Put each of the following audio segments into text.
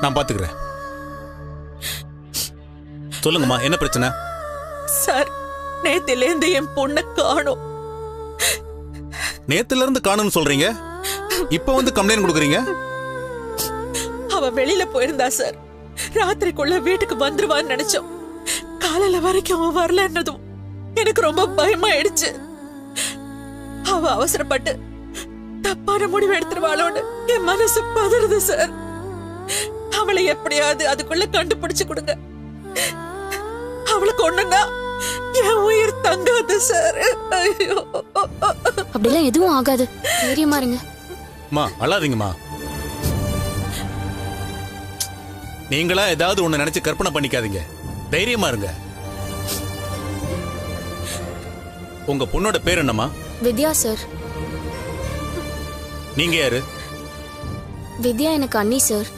நான் பாத்துக்கிறேன். சொல்லுங்கம்மா, என்ன பிரச்சனை? சார், நேத்துல இருந்து என் பொண்ணை காணோம். நேத்துல இருந்து காணும்னு சொல்றீங்க, இப்ப வந்து கம்ப்ளைண்ட் கொடுக்குறீங்க? அவ வெளியில போயிருந்தா சார். ராத்திரிக்குள்ள வீட்டுக்கு வந்துருவான்னு நினைச்சோம். காலையில வரைக்கும் அவன் வரலன்னதும் எனக்கு ரொம்ப பயமாயிடுச்சு. அவ அவசரப்பட்டு தப்பான முடிவு எடுத்துருவாளோன்னு என் மனசு பதறுது சார். அவளை எப்படியாவது அதுக்குள்ள கண்டுபிடிச்சு கொடுங்க. அவளுக்கு ஒண்ணுன்னா என் உயிர் தங்காது சார். ஐயோ, அப்படிலாம் எதுவும் ஆகாது, தைரியமா இருங்க. அம்மா, அழாதீங்கம்மா. நீங்களா ஏதாவது ஒண்ணு நினைச்சு கற்பனை பண்ணிக்காதீங்க, தைரியமா இருங்க. உங்க பொண்ணோட பேர் என்னம்மா? வித்யா சார். நீங்க யாரு? வித்யா எனக்கு அண்ணி சார்.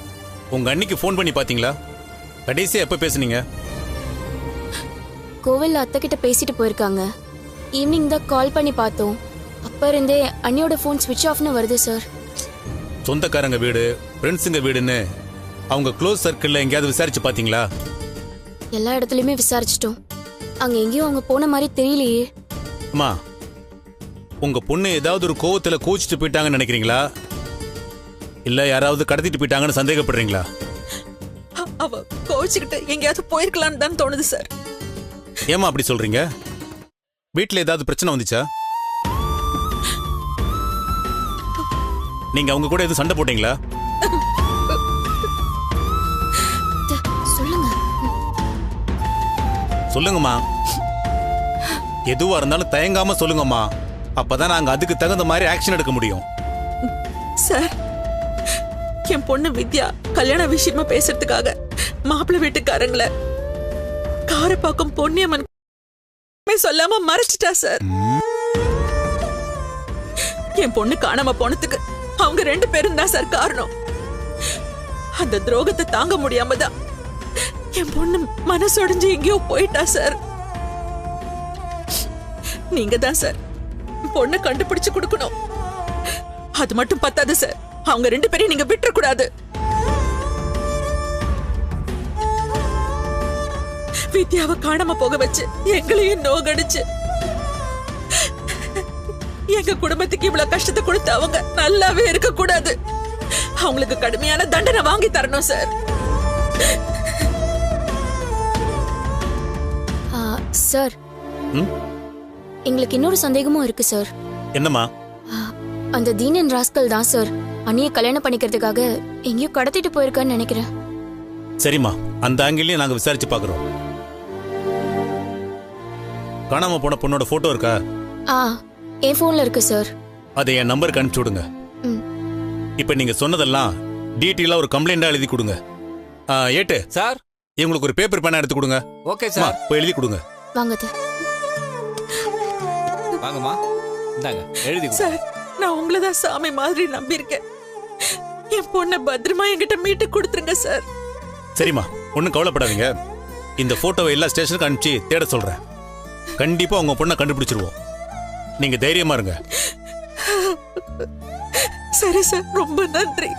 உங்க அண்ணிக்கு ஃபோன் பண்ணி பாத்தீங்களா? கடைசியா எப்ப பேசுனீங்க? கோவில்ல அத்தை கிட்ட பேசிட்டு போயிருக்காங்க. ஈவினிங் தான் கால் பண்ணி பார்த்தோம். அப்ப இருந்தே அண்ணியோட ஃபோன் ஸ்விட்ச் ஆஃப்னு வருது சார். சொந்தக்காரங்க வீடு, ஃப்ரெண்ட்ஸுங்க வீடுன்னு அவங்க க்ளோஸ் சர்க்கிள்ல எங்கேயாவது விசாரிச்சு பாத்தீங்களா? எல்லா இடத்துலயுமே விசாரிச்சிட்டோம். அங்க எங்கேயும் அவங்க போன மாதிரி தெரியலையே. அம்மா, உங்க பொண்ணு ஏதாவது ஒரு கோவத்துல கோச்சிட்டு போயிட்டாங்கன்னு நினைக்கிறீங்களா? இல்ல யாராவது கடத்திட்டு போயிட்டாங்கன்னு சந்தேகப்படுறீங்களா? அவ கோச்சுக்கிட்டு எங்கேயாவது போயிருக்கலான்னு தான் தோணுது சார். ஏமா அப்படி சொல்றீங்க? வீட்டுல ஏதாவது பிரச்சனை வந்துச்சா? நீங்க அவங்க கூட எதுவும் சண்டை போட்டீங்களா? சொல்லுங்க சொல்லுங்கம்மா, எதுவா இருந்தாலும் தயங்காம சொல்லுங்கம்மா. அப்பதான் நாங்க அதுக்கு தகுந்த மாதிரி ஆக்ஷன் எடுக்க முடியும். சார், என் பொண்ணு வித்யா கல்யாண விஷயமா பேசுறதுக்காக மாப்பிள்ளை வீட்டுக்காரங்கள காரப்பாக்கம் பொன்னியம்மன் சொல்லாம மறைச்சிட்டா சார். என் பொண்ணு காணாம போனதுக்கு அவங்க 2 பேரும் தான் சார் காரணம். அந்த துரோகத்தை தாங்க முடியாம தான் என் பொண்ணு மனசொடைஞ்சு எங்கேயோ போயிட்டா சார். நீங்க தான் சார் பொண்ணை கண்டுபிடிச்சு கொடுக்கணும். அது மட்டும் பத்தாது சார், அவங்க 2 பேரையும் நீங்க விட்டுற கூடாது. வித்யாவை காணாம போக வச்சு எங்களையும் நோகடிச்சு எங்க குடும்பத்துக்கு இவ்வளவு கஷ்டத்தை கொடுத்து அவங்க நல்லாவே இருக்க கூடாது. அவங்களுக்கு கடுமையான தண்டனை வாங்கி தரணும் சார். சார், எங்களுக்கு இன்னொரு சந்தேகமும் இருக்கு சார். என்னம்மா? அந்த தீனன் ராஸ்கல் தான் சார் அண்ணியை கல்யாணம் பண்ணிக்கிறதுக்காக எங்கேயோ கடத்திட்டு போயிருக்கான்னு நினைக்கிறேன். சரிம்மா, அந்த ஆங்கிலையும் நாங்க விசாரிச்சு பாக்குறோம். காணாம போன பொண்ணோட போட்டோ இருக்கா? என் போன்ல இருக்கு சார். அதை என் நம்பருக்கு அனுப்பிச்சு விடுங்க. இப்ப நீங்க சொன்னதெல்லாம் டீட்டெயிலா ஒரு கம்ப்ளைண்டா எழுதி கொடுங்க. ஏட்டு சார், இவங்களுக்கு ஒரு பேப்பர் பேனா எடுத்து கொடுங்க. ஓகே சார், போய் எழுதி கொடுங்க. வாங்க வாங்கம்மா, இந்தாங்க எழுதி சார். நான் உங்களதான் சாமி மாதிரி நம்பி இருக்கேன். என் பொண்ணை பத்திரமா என்கிட்ட மீட்டு கொடுத்துருங்க சார். சரிம்மா, ஒன்னும் கவலைப்படாதீங்க. இந்த போட்டோவை எல்லா ஸ்டேஷனுக்கு அனுப்பிச்சு தேட சொல்றேன். கண்டிப்பா உங்க பொண்ணை கண்டுபிடிச்சிருவோம். நீங்க தைரியமா இருங்க. சரி சார், ரொம்ப நன்றி.